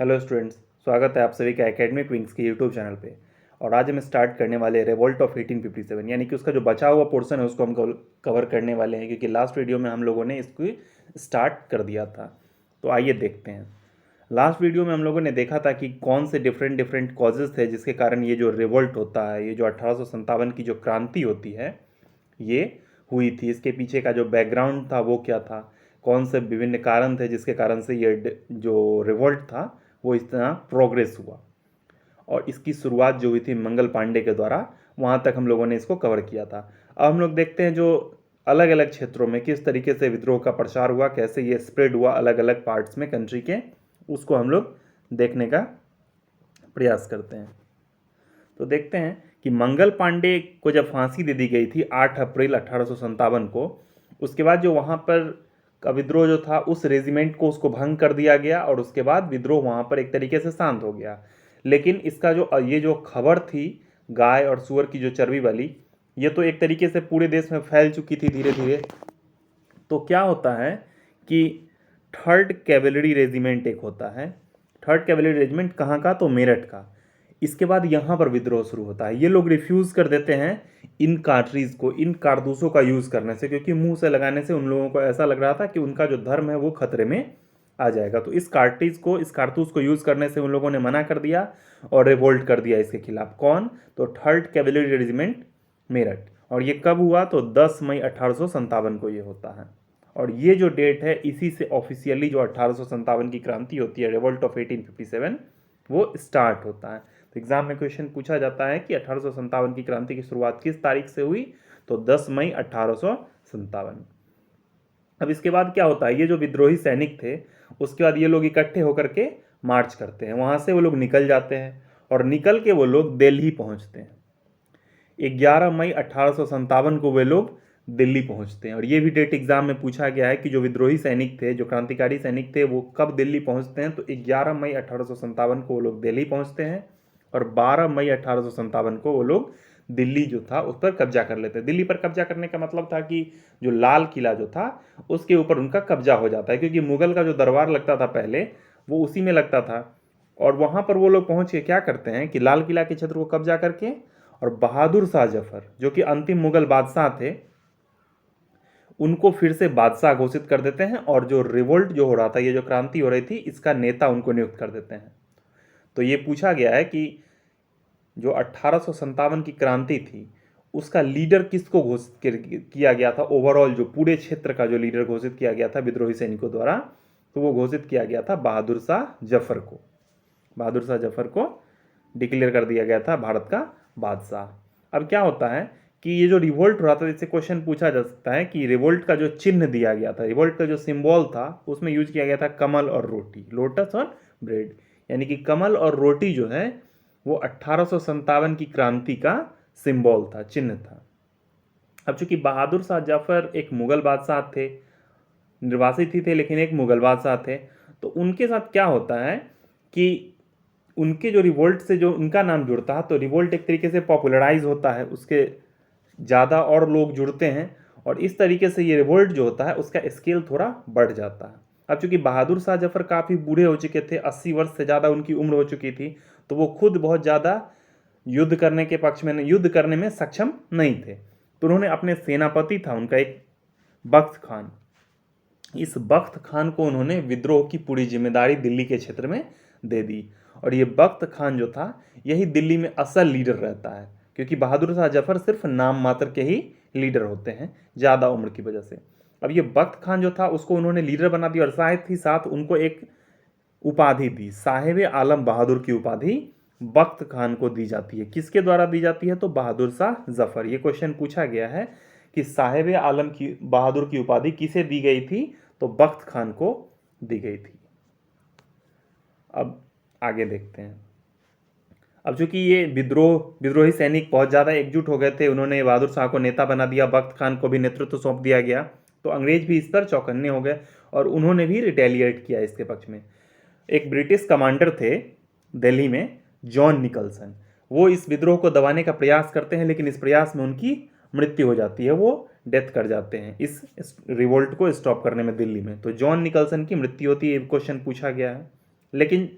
Hello students, स्वागत है आप सभी का एकेडमिक विंग्स के यूट्यूब चैनल पे। और आज हम स्टार्ट करने वाले हैं रिवोल्ट ऑफ 1857, यानी कि उसका जो बचा हुआ पोर्शन है उसको हम कवर करने वाले हैं, क्योंकि लास्ट वीडियो में हम लोगों ने इसको स्टार्ट कर दिया था। तो आइए देखते हैं। लास्ट वीडियो में हम लोगों ने देखा था कि कौन से डिफरेंट डिफरेंट कॉजेज़ थे जिसके कारण ये जो रिवोल्ट होता है, ये जो 1857 की जो क्रांति होती है ये हुई थी। इसके पीछे का जो बैकग्राउंड था वो क्या था, कौन से विभिन्न कारण थे जिसके कारण से ये जो रिवोल्ट था वो इतना प्रोग्रेस हुआ। और इसकी शुरुआत जो हुई थी मंगल पांडे के द्वारा, वहाँ तक हम लोगों ने इसको कवर किया था। अब हम लोग देखते हैं जो अलग अलग क्षेत्रों में किस तरीके से विद्रोह का प्रसार हुआ, कैसे ये स्प्रेड हुआ अलग अलग पार्ट्स में कंट्री के, उसको हम लोग देखने का प्रयास करते हैं। तो देखते हैं कि मंगल पांडे को जब फांसी दे दी गई थी 8 अप्रैल 1857 को, उसके बाद जो वहाँ पर का विद्रोह जो था उस रेजिमेंट को उसको भंग कर दिया गया और उसके बाद विद्रोह वहाँ पर एक तरीके से शांत हो गया। लेकिन इसका जो ये जो खबर थी गाय और सुअर की जो चर्बी वाली, ये तो एक तरीके से पूरे देश में फैल चुकी थी धीरे धीरे। तो क्या होता है कि थर्ड कैवेलरी रेजिमेंट एक होता है। थर्ड कैवेलरी रेजिमेंट कहाँ का, तो मेरठ का। इसके बाद यहाँ पर विद्रोह शुरू होता है। ये लोग रिफ्यूज़ कर देते हैं इन कार्ट्रीज को, इन कारतूसों का यूज़ करने से, क्योंकि मुंह से लगाने से उन लोगों को ऐसा लग रहा था कि उनका जो धर्म है वो खतरे में आ जाएगा। तो इस कार्ट्रीज को, इस कारतूस को यूज़ करने से उन लोगों ने मना कर दिया और रिवोल्ट कर दिया इसके खिलाफ। कौन, तो थर्ड कैवेलरी रेजिमेंट मेरठ। और ये कब हुआ, तो 10 मई 1857 को ये होता है। और ये जो डेट है इसी से ऑफिशियली जो 1857 की क्रांति होती है, रिवोल्ट ऑफ 1857, वो स्टार्ट होता है। तो एग्जाम में क्वेश्चन पूछा जाता है कि 1857 की क्रांति की शुरुआत किस तारीख से हुई, तो 10 मई 1857। अब इसके बाद क्या होता है, ये जो विद्रोही सैनिक थे उसके बाद ये लोग इकट्ठे होकर के मार्च करते हैं, वहाँ से वो लोग निकल जाते हैं और निकल के वो लोग दिल्ली पहुँचते हैं। 11 मई 1857 को वे लोग दिल्ली पहुंचते हैं। और ये भी डेट एग्जाम में पूछा गया है कि जो विद्रोही सैनिक थे, जो क्रांतिकारी सैनिक थे, वो कब दिल्ली पहुंचते हैं, तो 11 मई 1857 को वो लोग दिल्ली पहुंचते हैं और 12 मई 1857 को वो लोग दिल्ली जो था उस पर कब्जा कर लेते हैं। दिल्ली पर कब्जा करने का मतलब था कि जो लाल किला जो था उसके ऊपर उनका कब्जा हो जाता है, क्योंकि मुगल का जो दरबार लगता था पहले वो उसी में लगता था। और वहाँ पर वो लोग पहुँच के क्या करते हैं कि लाल किला के क्षेत्र को कब्जा करके और बहादुर शाह जफर, जो कि अंतिम मुगल बादशाह थे, उनको फिर से बादशाह घोषित कर देते हैं और जो रिवोल्ट जो हो रहा था, ये जो क्रांति हो रही थी, इसका नेता उनको नियुक्त कर देते हैं। तो ये पूछा गया है कि जो 1857 की क्रांति थी उसका लीडर किसको घोषित किया गया था, ओवरऑल जो पूरे क्षेत्र का जो लीडर घोषित किया गया था विद्रोही सैनिकों द्वारा, तो वो घोषित किया गया था बहादुर शाह जफर को। बहादुर शाह जफर को डिक्लेयर कर दिया गया था भारत का बादशाह। अब क्या होता है कि ये जो रिवोल्ट हो रहा था, इससे क्वेश्चन पूछा जा सकता है कि रिवोल्ट का जो चिन्ह दिया गया था, रिवोल्ट का जो सिंबल था, उसमें यूज किया गया था कमल और रोटी, लोटस और ब्रेड। यानी कि कमल और रोटी जो है वो 1857 की क्रांति का सिंबल था, चिन्ह था। अब चूंकि बहादुर शाह जफर एक मुगल बादशाह थे, निर्वासित ही थे लेकिन एक मुगल बादशाह थे, तो उनके साथ क्या होता है कि उनके जो रिवोल्ट से जो उनका नाम जुड़ता है, तो रिवोल्ट एक तरीके से पॉपुलराइज होता है, उसके ज़्यादा और लोग जुड़ते हैं और इस तरीके से ये रिवोल्ट जो होता है उसका स्केल थोड़ा बढ़ जाता है। अब चूंकि बहादुर शाह जफर काफ़ी बूढ़े हो चुके थे, 80 वर्ष से ज़्यादा उनकी उम्र हो चुकी थी, तो वो खुद बहुत ज़्यादा युद्ध करने के पक्ष में, युद्ध करने में सक्षम नहीं थे। तो उन्होंने अपने सेनापति था उनका एक बख्त खान, इस बख्त खान को उन्होंने विद्रोह की पूरी जिम्मेदारी दिल्ली के क्षेत्र में दे दी। और ये बख्त खान जो था यही दिल्ली में असल लीडर रहता है, क्योंकि बहादुर शाह जफर सिर्फ नाम मात्र के ही लीडर होते हैं ज़्यादा उम्र की वजह से। अब ये बख्त खान जो था उसको उन्होंने लीडर बना दिया और साथ ही साथ उनको एक उपाधि दी, साहिब आलम बहादुर की उपाधि बख्त खान को दी जाती है। किसके द्वारा दी जाती है, तो बहादुर शाह जफर। ये क्वेश्चन पूछा गया है कि साहिब आलम की बहादुर की उपाधि किसे दी गई थी, तो बख्त खान को दी गई थी। अब आगे देखते हैं। अब चूंकि ये विद्रोही सैनिक बहुत ज़्यादा एकजुट हो गए थे, उन्होंने बहादुर शाह को नेता बना दिया, बख्त खान को भी नेतृत्व सौंप दिया गया, तो अंग्रेज भी इस पर चौकन्ने हो गए और उन्होंने भी रिटेलिएट किया इसके पक्ष में। एक ब्रिटिश कमांडर थे दिल्ली में, जॉन निकलसन, वो इस विद्रोह को दबाने का प्रयास करते हैं, लेकिन इस प्रयास में उनकी मृत्यु हो जाती है, वो डेथ कर जाते हैं इस रिवोल्ट को स्टॉप करने में दिल्ली में। तो जॉन निकलसन की मृत्यु होती है, क्वेश्चन पूछा गया है। लेकिन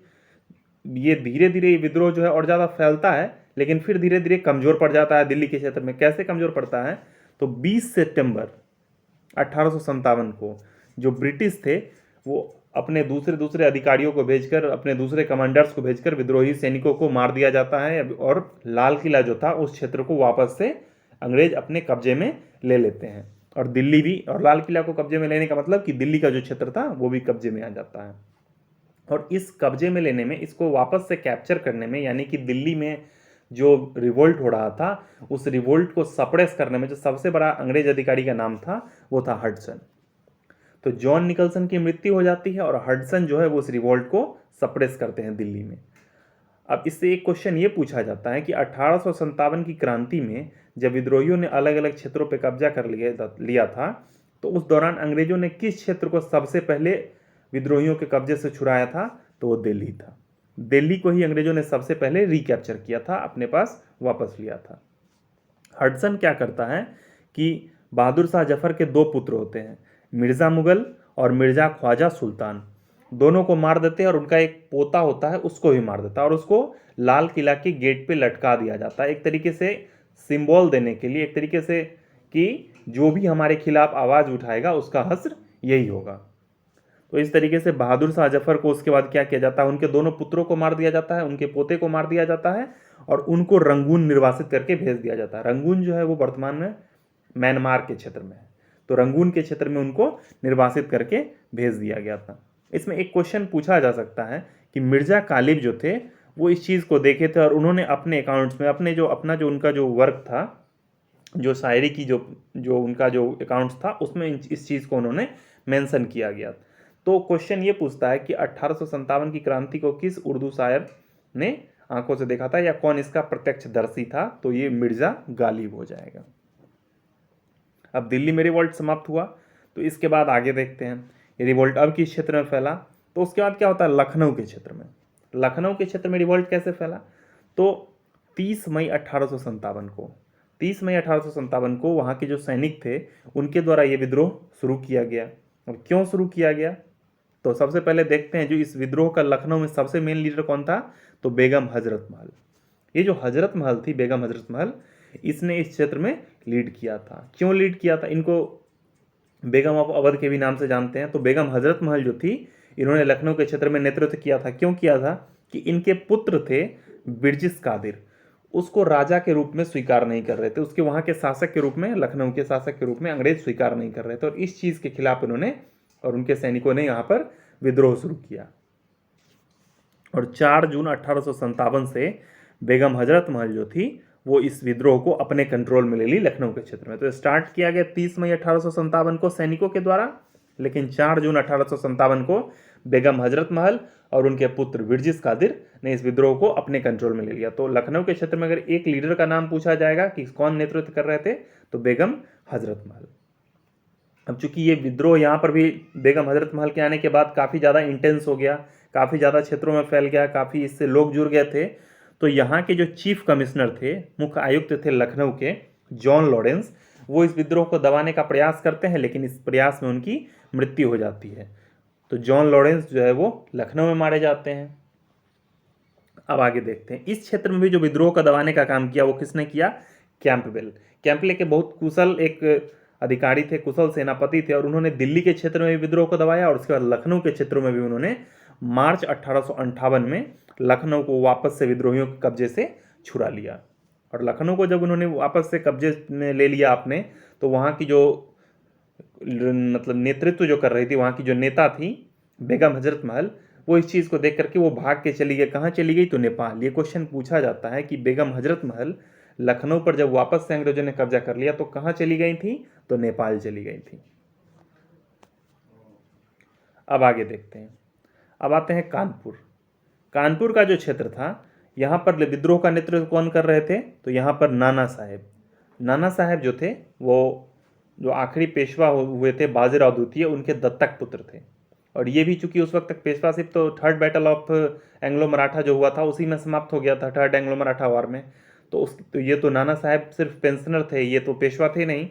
ये धीरे धीरे ये विद्रोह जो है और ज़्यादा फैलता है, लेकिन फिर धीरे धीरे कमज़ोर पड़ जाता है दिल्ली के क्षेत्र में। कैसे कमज़ोर पड़ता है? तो 20 सितंबर 1857 को जो ब्रिटिश थे वो अपने दूसरे दूसरे अधिकारियों को भेजकर, अपने दूसरे कमांडर्स को भेजकर विद्रोही सैनिकों को मार दिया जाता है, और लाल किला जो था उस क्षेत्र को वापस से अंग्रेज अपने कब्जे में ले लेते हैं। और दिल्ली भी, और लाल किला को कब्जे में लेने का मतलब कि दिल्ली का जो क्षेत्र था वो भी कब्जे में आ जाता है। और इस कब्जे में लेने में, इसको वापस से कैप्चर करने में, यानी कि दिल्ली में जो रिवोल्ट हो रहा था उस रिवोल्ट को सप्रेस करने में जो सबसे बड़ा अंग्रेज अधिकारी का नाम था वो था हडसन। तो जॉन निकलसन की मृत्यु हो जाती है और हडसन जो है वो उस रिवोल्ट को सप्रेस करते हैं दिल्ली में। अब इससे एक क्वेश्चन ये पूछा जाता है कि 1857 की क्रांति में जब विद्रोहियों ने अलग अलग क्षेत्रों पर कब्जा कर लिया था, तो उस दौरान अंग्रेजों ने किस क्षेत्र को सबसे पहले विद्रोहियों के कब्जे से छुड़ाया था? तो वो दिल्ली था। दिल्ली को ही अंग्रेजों ने सबसे पहले रिकैप्चर किया था, अपने पास वापस लिया था। हडसन क्या करता है कि बहादुर शाह जफर के दो पुत्र होते हैं, मिर्ज़ा मुगल और मिर्ज़ा ख्वाजा सुल्तान, दोनों को मार देते हैं, और उनका एक पोता होता है उसको भी मार देता है, और उसको लाल किला के गेट पे लटका दिया जाता है, एक तरीके से सिंबल देने के लिए, एक तरीके से कि जो भी हमारे खिलाफ आवाज़ उठाएगा उसका हश्र यही होगा। तो इस तरीके से बहादुर शाह जफर को उसके बाद क्या किया जाता है? उनके दोनों पुत्रों को मार दिया जाता है, उनके पोते को मार दिया जाता है, और उनको रंगून निर्वासित करके भेज दिया जाता है। रंगून जो है वो वर्तमान में म्यांमार के क्षेत्र में है, तो रंगून के क्षेत्र में उनको निर्वासित करके भेज दिया गया था। इसमें एक क्वेश्चन पूछा जा सकता है कि मिर्जा गालिब जो थे वो इस चीज़ को देखे थे, और उन्होंने अपने अकाउंट्स में अपना जो उनका जो वर्क था, जो शायरी की जो उनका जो अकाउंट्स था उसमें इस चीज़ को उन्होंने मेंशन किया गया। तो क्वेश्चन ये पूछता है कि 1857 की क्रांति को किस उर्दू शायर ने आंखों से देखा था, या कौन इसका प्रत्यक्षदर्शी था? तो ये मिर्जा गालिब हो जाएगा। अब दिल्ली में रिवोल्ट समाप्त हुआ, तो इसके बाद आगे देखते हैं ये रिवोल्ट अब किस क्षेत्र में फैला। तो उसके बाद क्या होता है? लखनऊ के क्षेत्र में। लखनऊ के क्षेत्र में रिवोल्ट कैसे फैला? तो 30 मई 1857 को 30 मई 1857 को वहाँ के जो सैनिक थे उनके द्वारा ये विद्रोह शुरू किया गया। अब क्यों शुरू किया गया? तो सबसे पहले देखते हैं जो इस विद्रोह का लखनऊ में सबसे मेन लीडर कौन था? तो बेगम हजरत महल। ये जो हजरत महल थी, बेगम हजरत महल, इसने इस क्षेत्र में लीड किया था। क्यों लीड किया था? इनको बेगम ऑफ अवध के भी नाम से जानते हैं। तो बेगम हजरत महल जो थी, इन्होंने लखनऊ के क्षेत्र में नेतृत्व किया था। क्यों किया था? कि इनके पुत्र थे बिरजिस कादिर, उसको राजा के रूप में स्वीकार नहीं कर रहे थे, उसके वहाँ के शासक के रूप में, लखनऊ के शासक के रूप में अंग्रेज स्वीकार नहीं कर रहे थे, और इस चीज़ के खिलाफ इन्होंने और उनके सैनिकों ने यहाँ पर विद्रोह शुरू किया। और 4 जून 1857 से बेगम हजरत महल जो थी वो इस विद्रोह को अपने कंट्रोल में ले ली लखनऊ के क्षेत्र में। तो स्टार्ट किया गया 30 मई 1857 को सैनिकों के द्वारा, लेकिन 4 जून 1857 को बेगम हजरत महल और उनके पुत्र बिरजिस कादिर ने इस विद्रोह को अपने कंट्रोल में ले लिया। तो लखनऊ के क्षेत्र में अगर एक लीडर का नाम पूछा जाएगा कि कौन नेतृत्व कर रहे थे, तो बेगम हजरत महल। अब चूंकि ये विद्रोह यहाँ पर भी बेगम हजरत महल के आने के बाद काफ़ी ज़्यादा इंटेंस हो गया, काफ़ी ज़्यादा क्षेत्रों में फैल गया, काफ़ी इससे लोग जुड़ गए थे, तो यहाँ के जो चीफ कमिश्नर थे, मुख्य आयुक्त थे लखनऊ के, जॉन लॉरेंस, वो इस विद्रोह को दबाने का प्रयास करते हैं, लेकिन इस प्रयास में उनकी मृत्यु हो जाती है। तो जॉन लॉरेंस जो है वो लखनऊ में मारे जाते हैं। अब आगे देखते हैं इस क्षेत्र में भी जो विद्रोह का दबाने का काम किया वो किसने किया? कैंपबेल। कैंपबेल के बहुत कुशल एक अधिकारी थे, कुशल सेनापति थे, और उन्होंने दिल्ली के क्षेत्र में भी विद्रोह को दबाया, और उसके बाद लखनऊ के क्षेत्रों में भी उन्होंने मार्च 1858 में लखनऊ को वापस से विद्रोहियों के कब्जे से छुड़ा लिया। और लखनऊ को जब उन्होंने वापस से कब्जे में ले लिया आपने, तो वहाँ की जो मतलब नेतृत्व जो कर रही थी, वहाँ की जो नेता थी बेगम हजरत महल, वो इस चीज़ को देख करके वो भाग के चली गई। कहाँ चली गई? तो नेपाल। ये क्वेश्चन पूछा जाता है कि बेगम हजरत महल लखनऊ पर जब वापस से अंग्रेजों ने कब्जा कर लिया तो कहाँ चली गई थी? तो नेपाल चली गई थी। अब आगे देखते हैं, अब आते हैं कानपुर। कानपुर का जो क्षेत्र था, यहाँ पर विद्रोह का नेतृत्व कौन कर रहे थे? तो यहाँ पर नाना साहेब। नाना साहेब जो थे वो जो आखिरी पेशवा हुए थे बाजीराव द्वितीय, उनके दत्तक पुत्र थे। और ये भी चूंकि उस वक्त तक पेशवाशिप तो third battle of Anglo Maratha जो हुआ था उसी में समाप्त हो गया था, थर्ड एंग्लो मराठा वार में। तो ये तो नाना साहेब सिर्फ पेंशनर थे, ये तो पेशवा थे नहीं।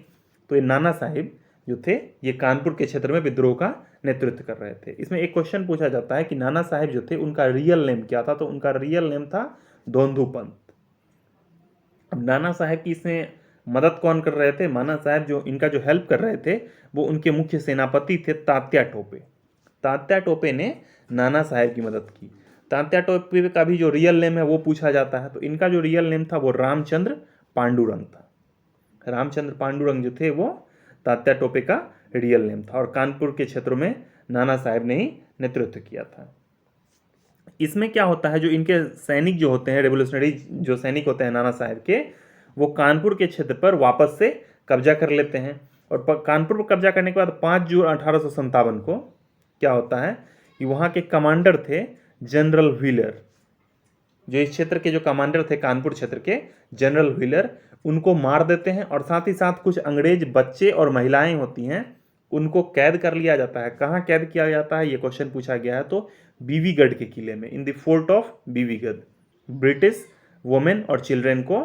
तो ये नाना साहेब जो थे ये कानपुर के क्षेत्र में विद्रोह का नेतृत्व कर रहे थे। इसमें एक क्वेश्चन पूछा जाता है कि नाना साहेब जो थे उनका रियल नेम क्या था, तो उनका रियल नेम था धोंधू पंत। अब नाना साहेब की इसमें मदद कौन कर रहे थे? नाना साहेब जो इनका जो हेल्प कर रहे थे वो उनके मुख्य सेनापति थे तात्या टोपे। तात्या टोपे ने नाना साहेब की मदद की। तात्या टोपे का भी जो रियल नेम है वो पूछा जाता है, तो इनका जो रियल नेम था वो रामचंद्र पांडुरंग था। रामचंद्र पांडुरंग जो थे वो तात्या टोपे का रियल नेम था, और कानपुर के क्षेत्रों में नाना साहेब ने ही नेतृत्व किया था। इसमें क्या होता है, जो इनके सैनिक जो होते हैं, रेवोल्यूशनरी जो सैनिक होते हैं नाना साहेब के, वो कानपुर के क्षेत्र पर वापस से कब्जा कर लेते हैं। और कानपुर पर कब्जा करने के बाद 5 जून 1857 को क्या होता है कि वहाँ के कमांडर थे जनरल व्हीलर, जो इस क्षेत्र के जो कमांडर थे कानपुर क्षेत्र के जनरल व्हीलर, उनको मार देते हैं। और साथ ही साथ कुछ अंग्रेज बच्चे और महिलाएं होती हैं उनको कैद कर लिया जाता है। कहाँ कैद किया जाता है ये क्वेश्चन पूछा गया है, तो बीवीगढ़ के किले में, in the fort of Bibigarh. British women और चिल्ड्रेन को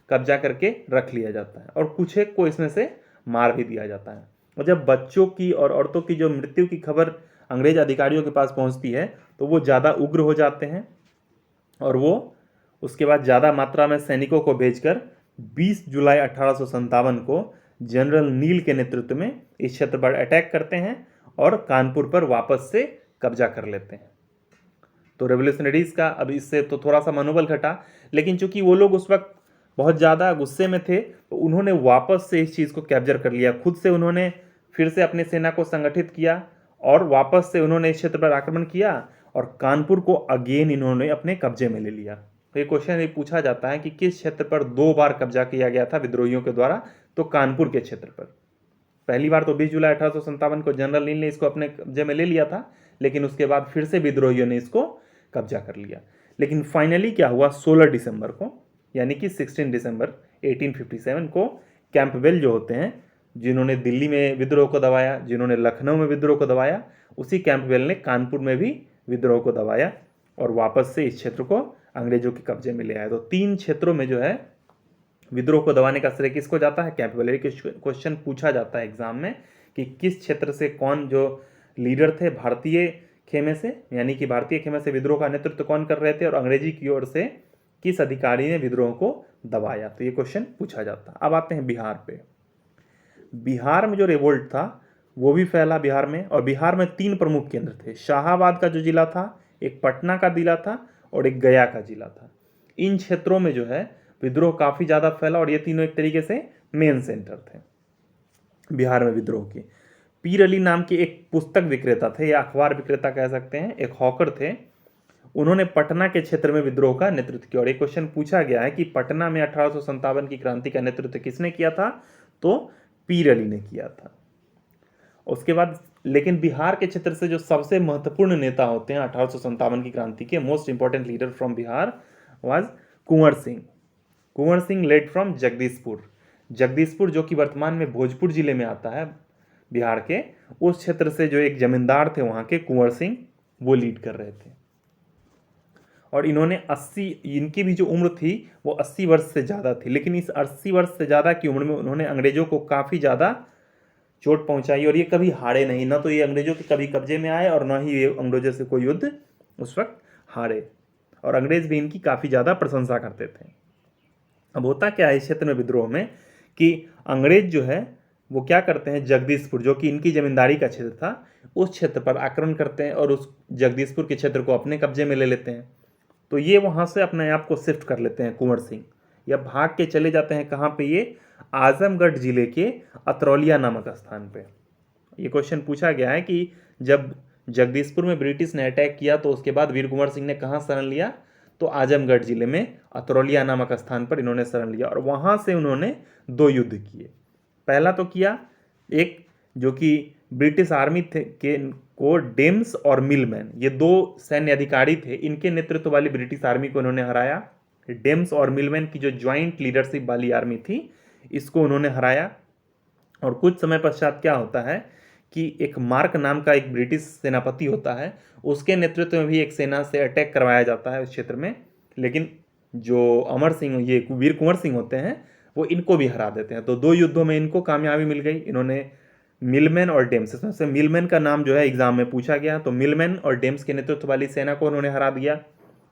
कब्जा करके रख लिया जाता है, और कुछ एक को इसमें से मार भी दिया जाता है। और जब बच्चों की और औरतों की जो मृत्यु की खबर अंग्रेज अधिकारियों के पास पहुंचती है तो वो ज़्यादा उग्र हो जाते हैं, और वो उसके बाद ज़्यादा मात्रा में सैनिकों को भेजकर 20 जुलाई 1857 को जनरल नील के नेतृत्व में इस क्षेत्र पर अटैक करते हैं और कानपुर पर वापस से कब्जा कर लेते हैं। तो रेवोल्यूशनरीज का अब इससे तो थोड़ा सा मनोबल घटा, लेकिन चूंकि वो लोग उस वक्त बहुत ज़्यादा गुस्से में थे तो उन्होंने वापस से इस चीज़ को कैप्चर कर लिया। खुद से उन्होंने फिर से अपनी सेना को संगठित किया और वापस से उन्होंने इस क्षेत्र पर आक्रमण किया और कानपुर को अगेन इन्होंने अपने कब्जे में ले लिया। तो ये क्वेश्चन ये पूछा जाता है कि किस क्षेत्र पर 2 बार कब्जा किया गया था विद्रोहियों के द्वारा? तो कानपुर के क्षेत्र पर। पहली बार तो 20 जुलाई 1857 को जनरल नील ने इसको अपने कब्जे में ले लिया था, लेकिन उसके बाद फिर से विद्रोहियों ने इसको कब्जा कर लिया। लेकिन फाइनली क्या हुआ, 16 दिसंबर को, यानी कि 16 दिसंबर 1857 को कैंपबेल जो होते हैं, जिन्होंने दिल्ली में विद्रोह को दबाया, जिन्होंने लखनऊ में विद्रोह को दबाया, उसी कैंपबेल ने कानपुर में भी विद्रोह को दबाया और वापस से इस क्षेत्र को अंग्रेजों के कब्जे में ले आया। तो 3 क्षेत्रों में जो है विद्रोह को दबाने का श्रेय किसको जाता है? कैंपबेल। क्वेश्चन पूछा जाता है एग्जाम में कि किस क्षेत्र से कौन जो लीडर थे भारतीय खेमे से, यानी कि भारतीय खेमे से विद्रोह का नेतृत्व कौन कर रहे थे, और अंग्रेजी की ओर से किस अधिकारी ने विद्रोह को दबाया। तो ये क्वेश्चन पूछा जाता है। अब आते हैं बिहार पे। बिहार में जो रिवोल्ट था वो भी फैला बिहार में, और बिहार में 3 प्रमुख केंद्र थे। शाहाबाद का जो जिला था, एक पटना का जिला था और एक गया का जिला था। इन क्षेत्रों में जो है विद्रोह काफ़ी ज़्यादा फैला और ये तीनों एक तरीके से मेन सेंटर थे बिहार में विद्रोह के। पीर अली नाम के एक पुस्तक विक्रेता थे या अखबार विक्रेता कह सकते हैं, एक हॉकर थे। उन्होंने पटना के क्षेत्र में विद्रोह का नेतृत्व किया। और एक क्वेश्चन पूछा गया है कि पटना में 1857 की क्रांति का नेतृत्व किसने किया था? तो पीर अली ने किया था। उसके बाद लेकिन बिहार के क्षेत्र से जो सबसे महत्वपूर्ण नेता होते हैं 1857 की क्रांति के, most important leader from Bihar was Kunwar Singh. Kunwar Singh led from Jagdishpur. Jagdishpur जो कि वर्तमान में भोजपुर जिले में आता है बिहार के, उस क्षेत्र से जो एक जमींदार थे वहाँ के कुंवर सिंह, वो लीड कर रहे थे। और इन्होंने 80, इनकी भी जो उम्र थी वो 80 वर्ष से ज़्यादा थी, लेकिन इस 80 वर्ष से ज़्यादा की उम्र में उन्होंने अंग्रेजों को काफ़ी ज़्यादा चोट पहुंचाई और ये कभी हारे नहीं। ना तो ये अंग्रेजों के कभी कब्जे में आए और ना ही ये अंग्रेजों से कोई युद्ध उस वक्त हारे, और अंग्रेज भी इनकी काफ़ी ज़्यादा प्रशंसा करते थे। अब होता क्या है इस क्षेत्र में विद्रोह में कि अंग्रेज जो है वो क्या करते हैं, जगदीशपुर जो कि इनकी जमींदारी का क्षेत्र था, उस क्षेत्र पर आक्रमण करते हैं और उस जगदीशपुर के क्षेत्र को अपने कब्जे में ले लेते हैं। तो ये वहाँ से अपने आप को शिफ्ट कर लेते हैं कुंवर सिंह, या भाग के चले जाते हैं कहाँ पे? ये आजमगढ़ जिले के अतरौलिया नामक स्थान पे। ये क्वेश्चन पूछा गया है कि जब जगदीशपुर में ब्रिटिश ने अटैक किया तो उसके बाद वीर कुंवर सिंह ने कहाँ शरण लिया? तो आजमगढ़ जिले में अतरौलिया नामक स्थान पर इन्होंने शरण लिया और वहाँ से उन्होंने 2 युद्ध किए। पहला तो किया एक जो कि ब्रिटिश आर्मी थे के को डेम्स और मिलमैन, ये 2 सैन्य अधिकारी थे, इनके नेतृत्व वाली ब्रिटिश आर्मी को उन्होंने हराया। डेम्स और मिलमैन की जो ज्वाइंट लीडरशिप वाली आर्मी थी, इसको उन्होंने हराया। और कुछ समय पश्चात क्या होता है कि एक मार्क नाम का एक ब्रिटिश सेनापति होता है, उसके नेतृत्व में भी एक सेना से अटैक करवाया जाता है उस क्षेत्र में, लेकिन जो अमर सिंह, ये वीर कुंवर सिंह होते हैं, वो इनको भी हरा देते हैं। तो 2 युद्धों में इनको कामयाबी मिल गई, इन्होंने मिलमैन और डेम्स, इसमें से मिलमैन का नाम जो है एग्जाम में पूछा गया, तो मिलमैन और डेम्स के नेतृत्व वाली सेना को उन्होंने हरा दिया,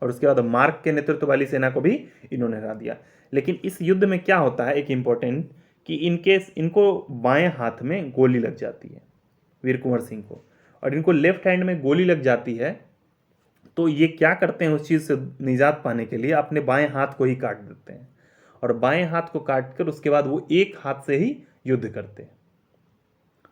और उसके बाद मार्क के नेतृत्व वाली सेना को भी इन्होंने हरा दिया। लेकिन इस युद्ध में क्या होता है एक इम्पोर्टेंट, कि इनको बाएं हाथ में गोली लग जाती है वीर कुंवर सिंह को, और इनको लेफ्ट हैंड में गोली लग जाती है। तो ये क्या करते हैं, उस चीज़ से निजात पाने के लिए अपने बाएं हाथ को ही काट देते हैं, और बाएं हाथ को काट कर उसके बाद वो एक हाथ से ही युद्ध करते हैं,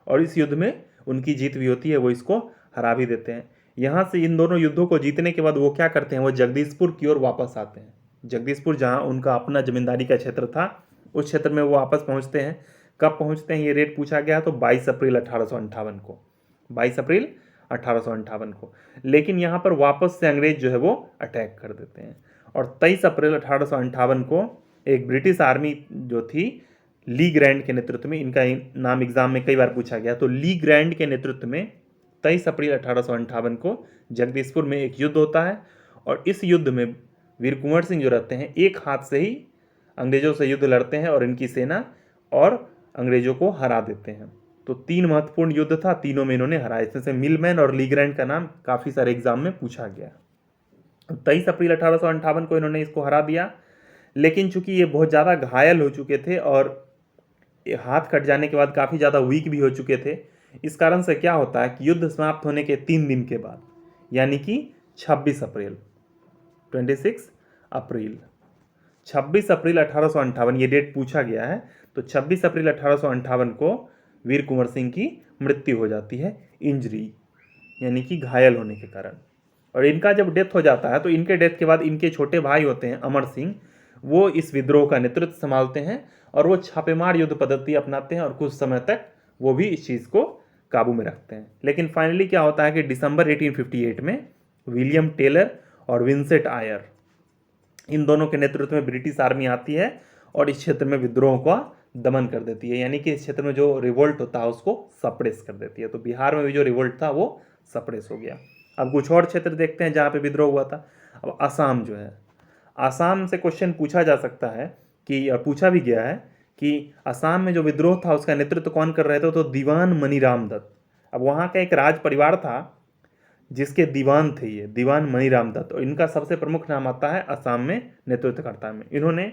और इस युद्ध में उनकी जीत भी होती है, वो इसको हरा भी देते हैं। यहाँ से इन दोनों युद्धों को जीतने के बाद वो क्या करते हैं, वो जगदीशपुर की ओर वापस आते हैं। जगदीशपुर जहाँ उनका अपना जमींदारी का क्षेत्र था, उस क्षेत्र में वो वापस पहुँचते हैं। कब पहुँचते हैं ये डेट पूछा गया, तो 22 अप्रैल 1858 को, 22 अप्रैल 1858 को। लेकिन यहाँ पर वापस से अंग्रेज जो है वो अटैक कर देते हैं, और 23 अप्रैल 1858 को एक ब्रिटिश आर्मी जो थी ली ग्रैंड के नेतृत्व में, इनका नाम एग्जाम में कई बार पूछा गया, तो ली ग्रैंड के नेतृत्व में 23 अप्रैल 1858 को जगदीशपुर में एक युद्ध होता है, और इस युद्ध में वीर कुंवर सिंह जो रहते हैं एक हाथ से ही अंग्रेजों से युद्ध लड़ते हैं, और इनकी सेना और अंग्रेजों को हरा देते हैं। तो 3 महत्वपूर्ण युद्ध था, तीनों में इन्होंने हराया। इसमें से मिलमैन और ली ग्रैंड का नाम काफ़ी सारे एग्जाम में पूछा गया। 23 अप्रैल 1858 को इन्होंने इसको हरा दिया, लेकिन चूंकि ये बहुत ज़्यादा घायल हो चुके थे और हाथ कट जाने के बाद काफ़ी ज़्यादा वीक भी हो चुके थे, इस कारण से क्या होता है कि युद्ध समाप्त होने के 3 दिन के बाद, यानी कि 26 अप्रैल 26 अप्रैल 26 अप्रैल 1858 ये डेट पूछा गया है, तो 26 अप्रैल 1858 को वीर कुंवर सिंह की मृत्यु हो जाती है, इंजरी यानी कि घायल होने के कारण। और इनका जब डेथ हो जाता है तो इनके डेथ के बाद इनके छोटे भाई होते हैं अमर सिंह, वो इस विद्रोह का नेतृत्व संभालते हैं, और वो छापेमार युद्ध पद्धति अपनाते हैं, और कुछ समय तक वो भी इस चीज़ को काबू में रखते हैं। लेकिन फाइनली क्या होता है कि दिसंबर 1858 में विलियम टेलर और विंसेंट आयर, इन दोनों के नेतृत्व में ब्रिटिश आर्मी आती है और इस क्षेत्र में विद्रोह का दमन कर देती है, यानी कि इस क्षेत्र में जो रिवोल्ट होता है उसको सप्रेस कर देती है। तो बिहार में भी जो रिवोल्ट था वो सप्रेस हो गया। अब कुछ और क्षेत्र देखते हैं जहाँ पे विद्रोह हुआ था। अब आसाम जो है, आसाम से क्वेश्चन पूछा जा सकता है कि पूछा भी गया है कि आसाम में जो विद्रोह था उसका नेतृत्व कौन कर रहे थे, तो दीवान मनीराम दत्त। अब वहाँ का एक राज परिवार था जिसके दीवान थे ये दीवान मनीराम दत्त, और इनका सबसे प्रमुख नाम आता है असम में नेतृत्वकर्ता में। इन्होंने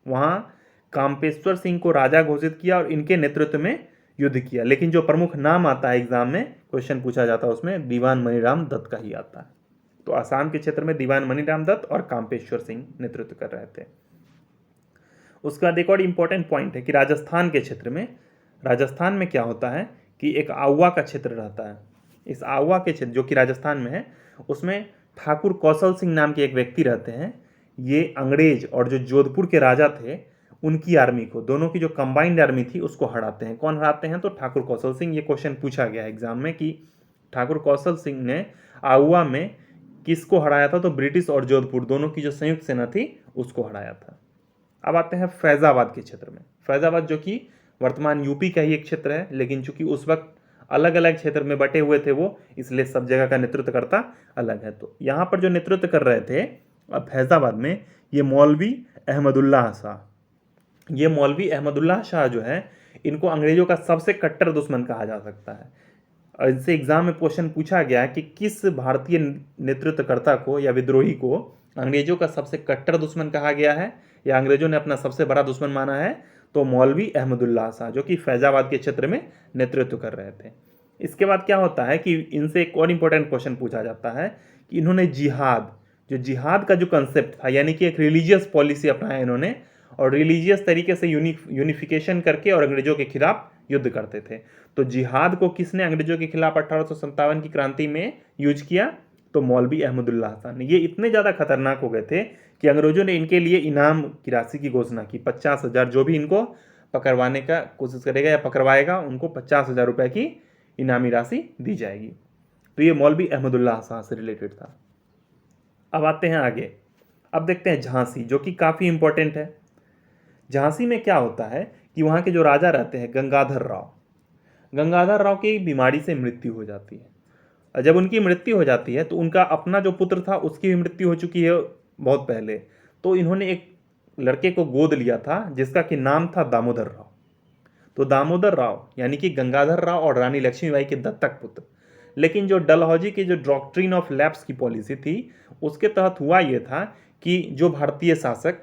वहाँ काम्पेश्वर सिंह को राजा घोषित किया और इनके नेतृत्व में युद्ध किया, लेकिन जो प्रमुख नाम आता है एग्जाम में क्वेश्चन पूछा जाता है उसमें दीवान मनीराम दत्त का ही आता है। तो आसाम के क्षेत्र में दीवान मनीराम दत्त और काम्पेश्वर सिंह नेतृत्व कर रहे थे। उसके बाद एक और इम्पोर्टेंट पॉइंट है कि राजस्थान के क्षेत्र में, राजस्थान में क्या होता है कि एक आउवा का क्षेत्र रहता है। इस आउवा के क्षेत्र जो कि राजस्थान में है, उसमें ठाकुर कौशल सिंह नाम के एक व्यक्ति रहते हैं। ये अंग्रेज और जो जोधपुर के राजा थे उनकी आर्मी को, दोनों की जो कंबाइंड आर्मी थी उसको हराते हैं। कौन हराते हैं, तो ठाकुर कौशल सिंह। ये क्वेश्चन पूछा गया एग्जाम में कि ठाकुर कौशल सिंह ने आउवा में किसको हराया था, तो ब्रिटिश और जोधपुर दोनों की जो संयुक्त सेना थी उसको हराया था। अब आते हैं फैज़ाबाद के क्षेत्र में। फैज़ाबाद जो कि वर्तमान यूपी का ही एक क्षेत्र है, लेकिन चूंकि उस वक्त अलग अलग क्षेत्र में बटे हुए थे वो, इसलिए सब जगह का नेतृत्वकर्ता अलग है। तो यहाँ पर जो नेतृत्व कर रहे थे अब फैज़ाबाद में, ये मौलवी अहमदुल्लाह शाह। ये मौलवी अहमदुल्लाह शाह जो है, इनको अंग्रेजों का सबसे कट्टर दुश्मन कहा जा सकता है। और इनसे एग्जाम में क्वेश्चन पूछा गया कि किस भारतीय नेतृत्वकर्ता को या विद्रोही को अंग्रेजों का सबसे कट्टर दुश्मन कहा गया है या अंग्रेजों ने अपना सबसे बड़ा दुश्मन माना है, तो मौलवी अहमदुल्लाह शाह, जो कि फैज़ाबाद के क्षेत्र में नेतृत्व कर रहे थे। इसके बाद क्या होता है कि इनसे एक और इम्पोर्टेंट क्वेश्चन पूछा जाता है कि इन्होंने जिहाद का जो कंसेप्ट था, यानी कि एक रिलीजियस पॉलिसी अपनाया इन्होंने, और रिलीजियस तरीके से यूनिफिकेशन करके और अंग्रेजों के खिलाफ युद्ध करते थे। तो जिहाद को किसने अंग्रेजों के खिलाफ 1857 की क्रांति में यूज किया, तो मौलवी अहमदुल्लाह शाह ने। ये इतने ज़्यादा खतरनाक हो गए थे कि अंग्रेजों ने इनके लिए इनाम की राशि की घोषणा की, 50,000। जो भी इनको पकड़वाने का कोशिश करेगा या पकड़वाएगा उनको 50,000 रुपये की इनामी राशि दी जाएगी। तो ये मौलवी अहमदुल्लाह शाह से रिलेटेड था। अब आते हैं आगे। अब देखते हैं झांसी, जो कि काफ़ी इंपॉर्टेंट है। झांसी में क्या होता है कि वहाँ के जो राजा रहते हैं गंगाधर राव की बीमारी से मृत्यु हो जाती है। और जब उनकी मृत्यु हो जाती है तो उनका अपना जो पुत्र था उसकी भी मृत्यु हो चुकी है बहुत पहले। तो इन्होंने एक लड़के को गोद लिया था जिसका कि नाम था दामोदर राव। तो दामोदर राव यानी कि गंगाधर राव और रानी लक्ष्मीबाई के दत्तक पुत्र। लेकिन जो डलहौजी की जो डॉक्ट्रिन ऑफ लैप्स की पॉलिसी थी उसके तहत हुआ ये था कि जो भारतीय शासक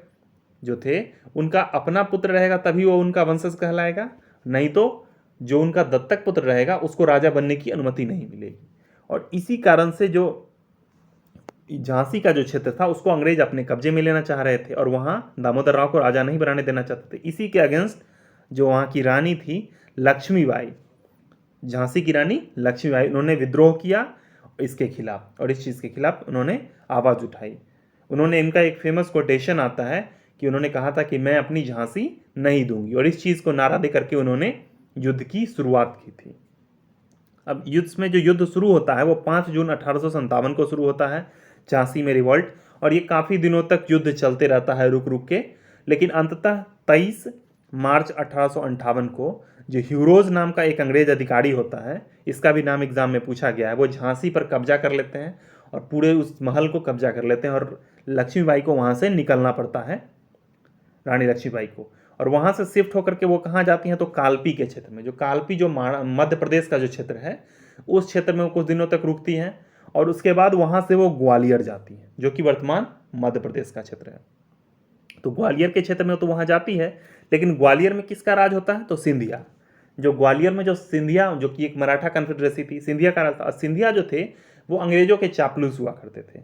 जो थे उनका अपना पुत्र रहेगा तभी वो उनका वंशज कहलाएगा, नहीं तो जो उनका दत्तक पुत्र रहेगा उसको राजा बनने की अनुमति नहीं मिलेगी। और इसी कारण से जो झांसी का जो क्षेत्र था उसको अंग्रेज अपने कब्जे में लेना चाह रहे थे और वहाँ दामोदर राव को राजा नहीं बनाने देना चाहते थे। इसी के अगेंस्ट जो वहाँ की रानी थी लक्ष्मीबाई, झांसी की रानी लक्ष्मीबाई, उन्होंने विद्रोह किया इसके खिलाफ और इस चीज़ के खिलाफ उन्होंने आवाज़ उठाई। उन्होंने, इनका एक फेमस कोटेशन आता है कि उन्होंने कहा था कि मैं अपनी झांसी नहीं दूंगी, और इस चीज़ को नारा दे करके उन्होंने युद्ध की शुरुआत की थी। अब युद्ध में जो युद्ध शुरू होता है वो 5 जून 1857 को शुरू होता है झांसी में रिवॉल्ट, और ये काफ़ी दिनों तक युद्ध चलते रहता है रुक रुक के। लेकिन अंततः 23 मार्च 1858 को जो ह्यूरोज नाम का एक अंग्रेज अधिकारी होता है, इसका भी नाम एग्जाम में पूछा गया है, वो झांसी पर कब्जा कर लेते हैं और पूरे उस महल को कब्जा कर लेते हैं और लक्ष्मीबाई को वहाँ से निकलना पड़ता है, रानी लक्ष्मीबाई को। और वहाँ से शिफ्ट होकर के वो कहाँ जाती हैं, तो कालपी के क्षेत्र में, जो कालपी जो मध्य प्रदेश का जो क्षेत्र है उस क्षेत्र में वो कुछ दिनों तक रुकती हैं और उसके बाद वहाँ से वो ग्वालियर जाती हैं जो कि वर्तमान मध्य प्रदेश का क्षेत्र है। तो ग्वालियर के क्षेत्र में तो वहाँ जाती है, लेकिन ग्वालियर में किसका राज होता है, तो सिंधिया। जो ग्वालियर में जो सिंधिया, जो कि एक मराठा कन्फेडरेसी थी, सिंधिया का राज था। और सिंधिया जो थे वो अंग्रेजों के चापलूस हुआ करते थे,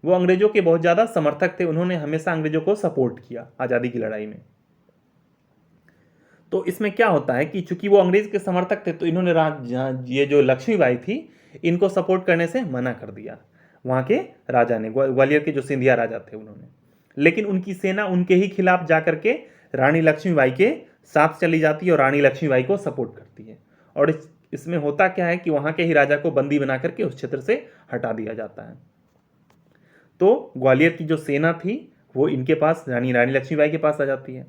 वो अंग्रेजों के बहुत ज़्यादा समर्थक थे, उन्होंने हमेशा अंग्रेजों को सपोर्ट किया आज़ादी की लड़ाई में। तो इसमें क्या होता है कि चूंकि वो अंग्रेज के समर्थक थे तो इन्होंने ये जो लक्ष्मीबाई थी इनको सपोर्ट करने से मना कर दिया वहाँ के राजा ने, ग्वालियर के जो सिंधिया राजा थे उन्होंने। लेकिन उनकी सेना उनके ही खिलाफ जा करके रानी लक्ष्मीबाई के साथ चली जाती है और रानी लक्ष्मीबाई को सपोर्ट करती है। और इसमें होता क्या है कि वहाँ के ही राजा को बंदी बना करके उस क्षेत्र से हटा दिया जाता है। तो ग्वालियर की जो सेना थी वो इनके पास, रानी लक्ष्मीबाई के पास आ जाती है।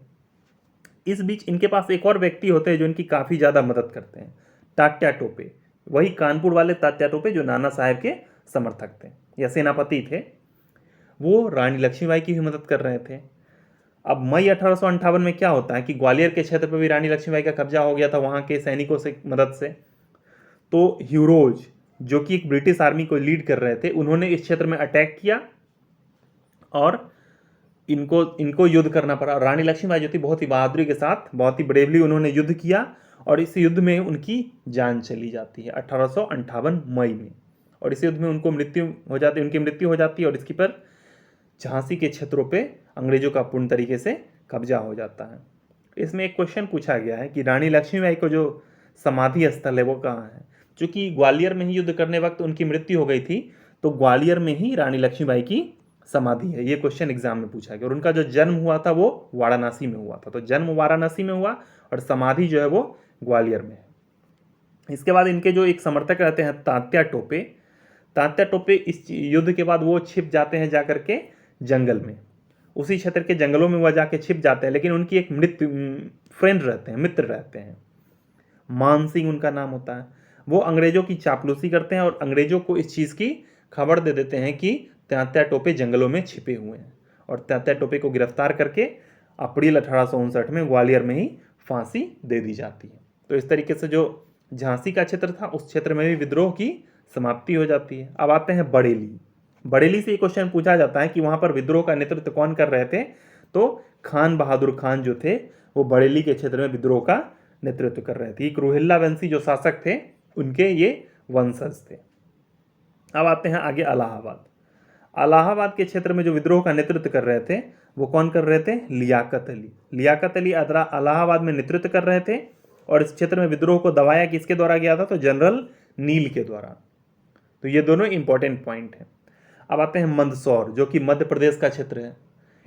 इस बीच इनके पास एक और व्यक्ति होते हैं जो इनकी काफ़ी ज़्यादा मदद करते हैं, तात्या टोपे, वही कानपुर वाले तात्या टोपे जो नाना साहेब के समर्थक थे या सेनापति थे, वो रानी लक्ष्मीबाई की भी मदद कर रहे थे। अब मई 1858 में क्या होता है कि ग्वालियर के क्षेत्र पर भी रानी लक्ष्मीबाई का कब्जा हो गया था वहाँ के सैनिकों से मदद से। तो ह्यूरोज जो कि एक ब्रिटिश आर्मी को लीड कर रहे थे, उन्होंने इस क्षेत्र में अटैक किया और इनको युद्ध करना पड़ा। रानी लक्ष्मीबाई जो थी बहुत ही बहादुरी के साथ, बहुत ही ब्रेवली उन्होंने युद्ध किया और इस युद्ध में उनकी जान चली जाती है 1858 मई में, और इस युद्ध में उनकी मृत्यु हो जाती है और इसकी पर झांसी के क्षेत्रों पे अंग्रेजों का पूर्ण तरीके से कब्जा हो जाता है। इसमें एक क्वेश्चन पूछा गया है कि रानी लक्ष्मीबाई को जो समाधि स्थल है वो कहाँ है। चूंकि ग्वालियर में ही युद्ध करने वक्त उनकी मृत्यु हो गई थी तो ग्वालियर में ही रानी लक्ष्मीबाई की समाधि है, ये क्वेश्चन एग्जाम में पूछा गया। और उनका जो जन्म हुआ था वो वाराणसी में हुआ था, तो जन्म वाराणसी में हुआ और समाधि जो है वो ग्वालियर में है। इसके बाद इनके जो एक समर्थक रहते हैं तात्या टोपे इस युद्ध के बाद वो छिप जाते हैं जाकर के जंगल में, उसी क्षेत्र के जंगलों में वह जाके छिप जाते हैं। लेकिन उनकी एक मित्र रहते हैं, मान सिंह उनका नाम होता है। वो अंग्रेजों की चापलूसी करते हैं और अंग्रेजों को इस चीज़ की खबर दे देते हैं कि तात्या टोपे जंगलों में छिपे हुए हैं, और तात्या टोपे को गिरफ्तार करके अप्रैल 1859 में ग्वालियर में ही फांसी दे दी जाती है। तो इस तरीके से जो झांसी का क्षेत्र था उस क्षेत्र में भी विद्रोह की समाप्ति हो जाती है। अब आते हैं बरेली से ये क्वेश्चन पूछा जाता है कि वहाँ पर विद्रोह का नेतृत्व कौन कर रहे थे, तो खान बहादुर खान जो थे वो बरेली के क्षेत्र में विद्रोह का नेतृत्व कर रहे थे। रुहिल्ला वंशी जो शासक थे उनके ये वंशज थे। अब आते हैं आगे इलाहाबाद के क्षेत्र में जो विद्रोह का नेतृत्व कर रहे थे वो कौन कर रहे थे, लियाकत अली इलाहाबाद में नेतृत्व कर रहे थे। और इस क्षेत्र में विद्रोह को दबाया किसके द्वारा गया था, तो जनरल नील के द्वारा। तो ये दोनों इंपॉर्टेंट पॉइंट हैं। अब आते हैं मंदसौर जो कि मध्य प्रदेश का क्षेत्र है।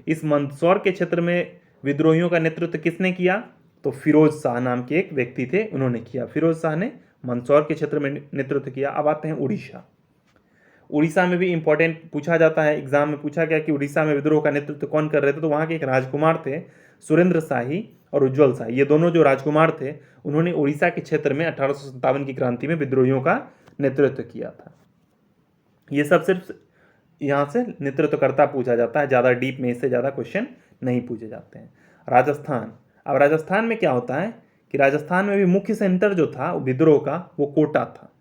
इस मंदसौर के क्षेत्र में विद्रोहियों का नेतृत्व किसने किया, तो फिरोज शाह नाम के एक व्यक्ति थे, उन्होंने किया। फिरोज शाह ने मंदसौर के क्षेत्र में नेतृत्व किया। अब आते हैं उड़ीसा में भी इंपॉर्टेंट पूछा जाता है, एग्जाम में पूछा गया कि उड़ीसा में विद्रोह का नेतृत्व कौन कर रहे थे, तो वहाँ के एक राजकुमार थे सुरेंद्र शाही और उज्ज्वल शाही। ये दोनों जो राजकुमार थे उन्होंने उड़ीसा के क्षेत्र में 1857 की क्रांति में विद्रोहियों का नेतृत्व किया था। ये सब सिर्फ यहाँ से नेतृत्वकर्ता पूछा जाता है, ज़्यादा डीप में इससे ज़्यादा क्वेश्चन नहीं पूछे जाते हैं। अब राजस्थान में क्या होता है कि राजस्थान में भी मुख्य सेंटर जो था विद्रोह का वो कोटा था,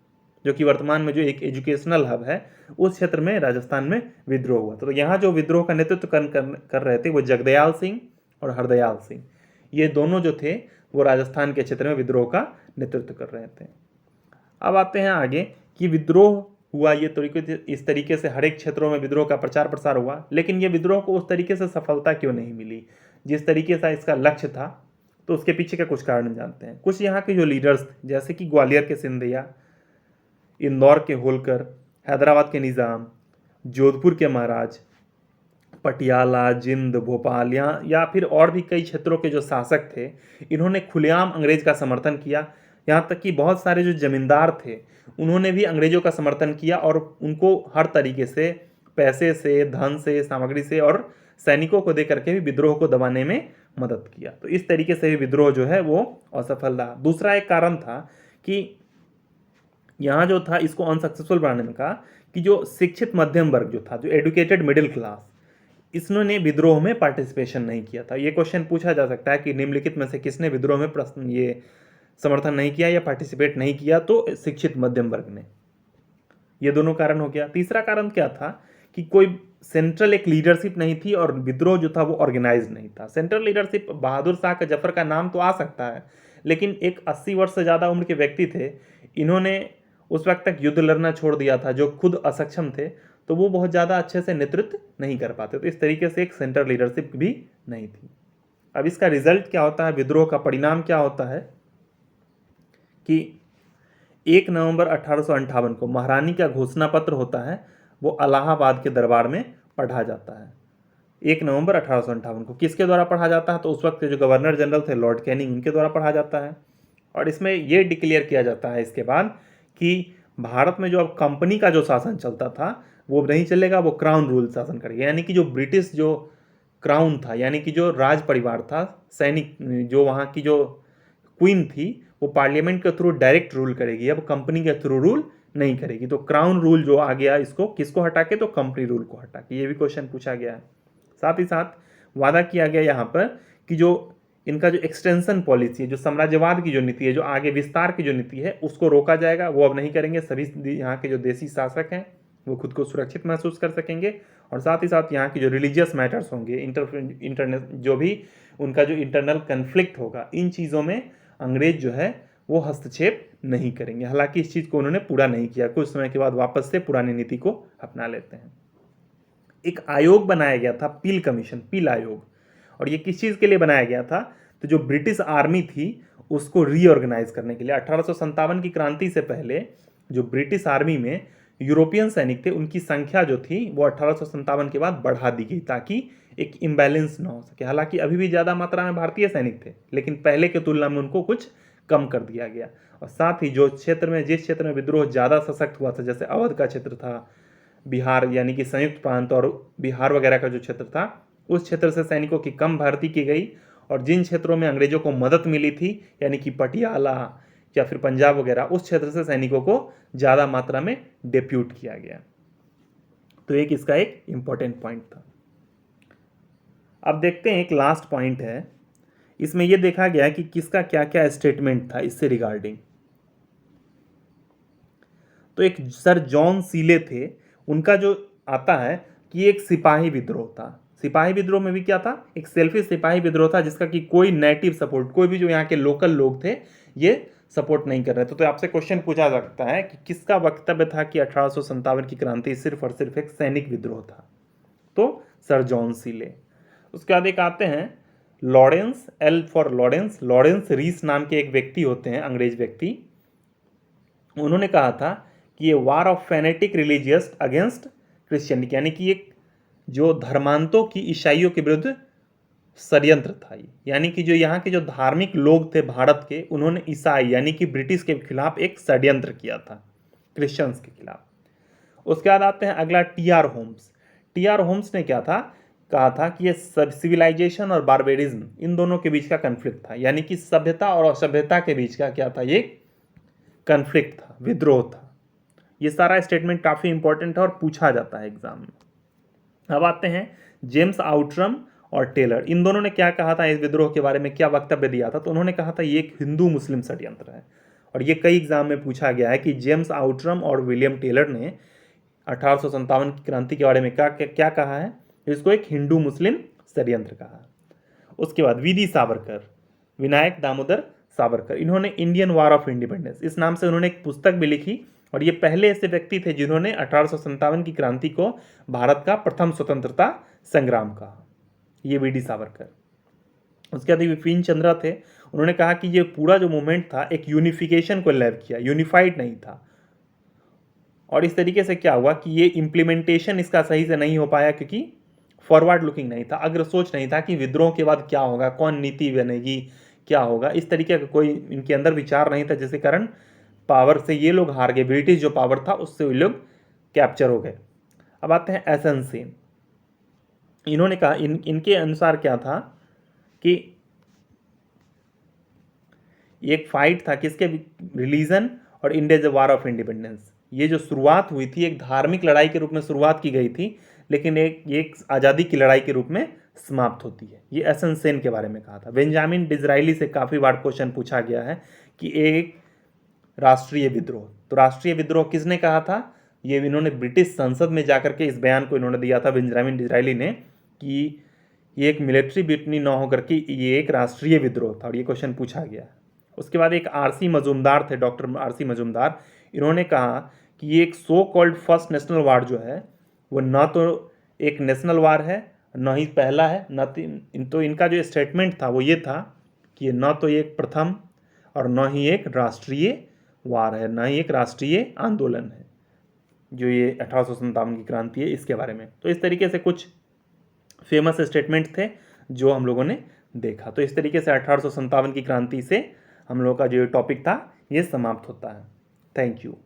जो कि वर्तमान में जो एक एजुकेशनल हब है, उस क्षेत्र में राजस्थान में विद्रोह हुआ था। तो यहाँ जो विद्रोह का नेतृत्व कर रहे थे वो जगदयाल सिंह और हरदयाल सिंह, ये दोनों जो थे वो राजस्थान के क्षेत्र में विद्रोह का नेतृत्व कर रहे थे। अब आते हैं आगे कि विद्रोह हुआ ये तरीके इस तरीके से हर एक क्षेत्रों में विद्रोह का प्रचार प्रसार हुआ, लेकिन ये विद्रोह को उस तरीके से सफलता क्यों नहीं मिली जिस तरीके से इसका लक्ष्य था। तो उसके पीछे का कुछ कारण जानते हैं। कुछ यहाँ के जो लीडर्स थे, जैसे कि ग्वालियर के सिंधिया, इंदौर के होलकर, हैदराबाद के निज़ाम, जोधपुर के महाराज, पटियाला, जिंद, भोपाल या फिर और भी कई क्षेत्रों के जो शासक थे, इन्होंने खुलेआम अंग्रेज का समर्थन किया। यहाँ तक कि बहुत सारे जो जमींदार थे उन्होंने भी अंग्रेजों का समर्थन किया और उनको हर तरीके से पैसे से, धन से, सामग्री से और सैनिकों को दे करके भी विद्रोह को दबाने में मदद किया। तो इस तरीके से भी विद्रोह जो है वो असफल रहा। दूसरा एक कारण था कि यहाँ जो था इसको अनसक्सेसफुल बनाने में कहा कि जो शिक्षित मध्यम वर्ग जो था, जो एडुकेटेड मिडिल क्लास, इसने विद्रोह में पार्टिसिपेशन नहीं किया था। ये क्वेश्चन पूछा जा सकता है कि निम्नलिखित में से किसने विद्रोह में प्रश्न ये समर्थन नहीं किया या पार्टिसिपेट नहीं किया, तो शिक्षित मध्यम वर्ग ने। ये दोनों कारण हो गया। तीसरा कारण क्या था कि कोई सेंट्रल एक लीडरशिप नहीं थी और विद्रोह जो था वो ऑर्गेनाइज नहीं था। सेंट्रल लीडरशिप बहादुर शाह का, जफर का नाम तो आ सकता है, लेकिन एक 80 वर्ष से ज़्यादा उम्र के व्यक्ति थे, इन्होंने उस वक्त तक युद्ध लड़ना छोड़ दिया था, जो खुद असक्षम थे, तो वो बहुत ज़्यादा अच्छे से नेतृत्व नहीं कर पाते। तो इस तरीके से एक सेंट्रल लीडरशिप भी नहीं थी। अब इसका रिजल्ट क्या होता है, विद्रोह का परिणाम क्या होता है कि 1 नवंबर 1858 को महारानी का घोषणा पत्र होता है, वो इलाहाबाद के दरबार में पढ़ा जाता है। 1 नवंबर 1858 को किसके द्वारा पढ़ा जाता है, तो उस वक्त के जो गवर्नर जनरल थे लॉर्ड कैनिंग, उनके द्वारा पढ़ा जाता है। और इसमें ये डिक्लेयर किया जाता है इसके बाद कि भारत में जो अब कंपनी का जो शासन चलता था वो नहीं चलेगा, वो क्राउन रूल शासन करेगा। यानी कि जो ब्रिटिश जो क्राउन था, यानी कि जो राज परिवार था, सैनिक, जो वहाँ की जो क्वीन थी, वो पार्लियामेंट के थ्रू डायरेक्ट रूल करेगी, अब कंपनी के थ्रू रूल नहीं करेगी। तो क्राउन रूल जो आ गया, इसको किसको हटा के, तो कंपनी रूल को हटा के। ये भी क्वेश्चन पूछा गया है। साथ ही साथ वादा किया गया यहाँ पर कि जो इनका जो एक्सटेंशन पॉलिसी है, जो साम्राज्यवाद की जो नीति है, जो आगे विस्तार की जो नीति है, उसको रोका जाएगा। वो अब नहीं करेंगे। सभी यहाँ के जो देसी शासक हैं वो खुद को सुरक्षित महसूस कर सकेंगे। और साथ ही साथ यहाँ की जो रिलीजियस मैटर्स होंगे, इंटरनेट जो भी उनका जो इंटरनल कन्फ्लिक्ट होगा, इन चीज़ों में अंग्रेज जो है वो हस्तक्षेप नहीं करेंगे। हालांकि इस चीज़ को उन्होंने पूरा नहीं किया, कुछ समय के बाद वापस से पुरानी नीति को अपना लेते हैं। एक आयोग बनाया गया था, पील कमीशन, पील आयोग। और ये किस चीज़ के लिए बनाया गया था, तो जो ब्रिटिश आर्मी थी उसको रीऑर्गेनाइज करने के लिए। 1857 की क्रांति से पहले जो ब्रिटिश आर्मी में यूरोपियन सैनिक थे, उनकी संख्या जो थी वो 1857 के बाद बढ़ा दी गई ताकि एक इम्बैलेंस ना हो सके। हालांकि अभी भी ज़्यादा मात्रा में भारतीय सैनिक थे, लेकिन पहले के तुलना में उनको कुछ कम कर दिया गया। और साथ ही जो क्षेत्र में, जिस क्षेत्र में विद्रोह ज़्यादा सशक्त हुआ था, जैसे अवध का क्षेत्र था, बिहार यानी कि संयुक्त प्रांत और बिहार वगैरह का जो क्षेत्र था, उस क्षेत्र से सैनिकों की कम भर्ती की गई। और जिन क्षेत्रों में अंग्रेजों को मदद मिली थी, यानी कि पटियाला या फिर पंजाब वगैरह, उस क्षेत्र से सैनिकों को ज़्यादा मात्रा में डेप्यूट किया गया। तो एक इसका एक इंपॉर्टेंट पॉइंट था। अब देखते हैं, एक लास्ट पॉइंट है, इसमें यह देखा गया कि किसका क्या क्या स्टेटमेंट था इससे रिगार्डिंग। तो एक सर जॉन सीले थे, उनका जो आता है कि एक सिपाही विद्रोह था। सिपाही विद्रोह में भी क्या था, एक सेल्फिश सिपाही विद्रोह था, जिसका कि कोई नेटिव सपोर्ट, कोई भी जो यहाँ के लोकल लोग थे ये सपोर्ट नहीं कर रहे थे। तो आपसे क्वेश्चन पूछा जा सकता है कि किसका वक्तव्य था कि 1857 की क्रांति सिर्फ और सिर्फ एक सैनिक विद्रोह था, तो सर जॉन सीले। उसके बाद एक आते हैं Lawrence, L for Lawrence, Lawrence Rees नाम के एक व्यक्ति होते हैं, अंग्रेज व्यक्ति। उन्होंने कहा था कि ये war of fanatic religious against Christianity, यानी कि एक जो धर्मांतों की ईसाइयों के विरुद्ध षड्यंत्र था। यानी कि जो यहाँ के जो धार्मिक लोग थे भारत के, उन्होंने ईसाई यानी कि ब्रिटिश के खिलाफ एक षड्यंत्र किया था, क्रिश्चियंस के खिलाफ। उसके बाद आते हैं अगला टी.आर. होम्स। टी.आर. होम्स ने क्या था, कहा था कि ये सिविलाइजेशन और बारबेरिज्म, इन दोनों के बीच का कन्फ्लिक्ट था, यानी कि सभ्यता और असभ्यता के बीच का क्या था, ये कन्फ्लिक्ट था, विद्रोह था। ये सारा स्टेटमेंट काफ़ी इंपॉर्टेंट है और पूछा जाता है एग्जाम में। अब आते हैं जेम्स आउटरम और टेलर, इन दोनों ने क्या कहा था इस विद्रोह के बारे में, क्या वक्तव्य दिया था? तो उन्होंने कहा था ये एक हिंदू मुस्लिम षड्यंत्र है। और ये कई एग्जाम में पूछा गया है कि जेम्स आउटरम और विलियम टेलर ने 1857 की क्रांति के बारे में क्या क्या कहा है? इसको एक हिंदू मुस्लिम षड्यंत्र कहा। उसके बाद वीडी सावरकर, विनायक दामोदर सावरकर, इन्होंने इंडियन वार ऑफ इंडिपेंडेंस इस नाम से उन्होंने एक पुस्तक भी लिखी और ये पहले ऐसे व्यक्ति थे जिन्होंने 1857 की क्रांति को भारत का प्रथम स्वतंत्रता संग्राम कहा, ये वीडी सावरकर। उसके बाद विपिन चंद्रा थे, उन्होंने कहा कि ये पूरा जो मूवमेंट था एक यूनिफिकेशन को लैब किया, यूनिफाइड नहीं था। और इस तरीके से क्या हुआ कि ये इम्प्लीमेंटेशन इसका सही से नहीं हो पाया क्योंकि फॉरवर्ड लुकिंग नहीं था, अग्र सोच नहीं था कि विद्रोह के बाद क्या होगा, कौन नीति बनेगी, क्या होगा, इस तरीके का कोई इनके अंदर विचार नहीं था, जिसके कारण पावर से ये लोग हार गए। ब्रिटिश जो पावर था उससे ये लोग कैप्चर हो गए। अब आते हैं एसएन सेन, इन्होंने कहा इनके अनुसार क्या था कि एक फाइट था किसके, रिलीजन और India the war of independence. ये जो शुरुआत हुई थी एक धार्मिक लड़ाई के रूप में शुरुआत की गई थी, लेकिन एक आज़ादी की लड़ाई के रूप में समाप्त होती है। ये एसन सेन के बारे में कहा था। बेंजामिन डिज़राइली से काफ़ी बार क्वेश्चन पूछा गया है कि एक राष्ट्रीय विद्रोह, तो राष्ट्रीय विद्रोह किसने कहा था? ये इन्होंने ब्रिटिश संसद में जाकर के इस बयान को इन्होंने दिया था बेंजामिन डिज़राइली ने कि ये एक मिलिट्री ब्रिटनी न होकर के ये एक राष्ट्रीय विद्रोह था, और ये क्वेश्चन पूछा गया। उसके बाद एक आरसी मजूमदार थे, डॉक्टर आरसी मजूमदार, इन्होंने कहा कि ये एक so called first national war जो है वो ना तो एक नेशनल वार है, न ही पहला है, न तो इनका जो स्टेटमेंट था वो ये था कि ये न तो एक प्रथम और न ही एक राष्ट्रीय वार है, न ही एक राष्ट्रीय आंदोलन है, जो ये 1857 की क्रांति है इसके बारे में। तो इस तरीके से कुछ फेमस स्टेटमेंट थे जो हम लोगों ने देखा। तो इस तरीके से 1857 की क्रांति से हम लोगों का जो टॉपिक था ये समाप्त होता है। Thank you.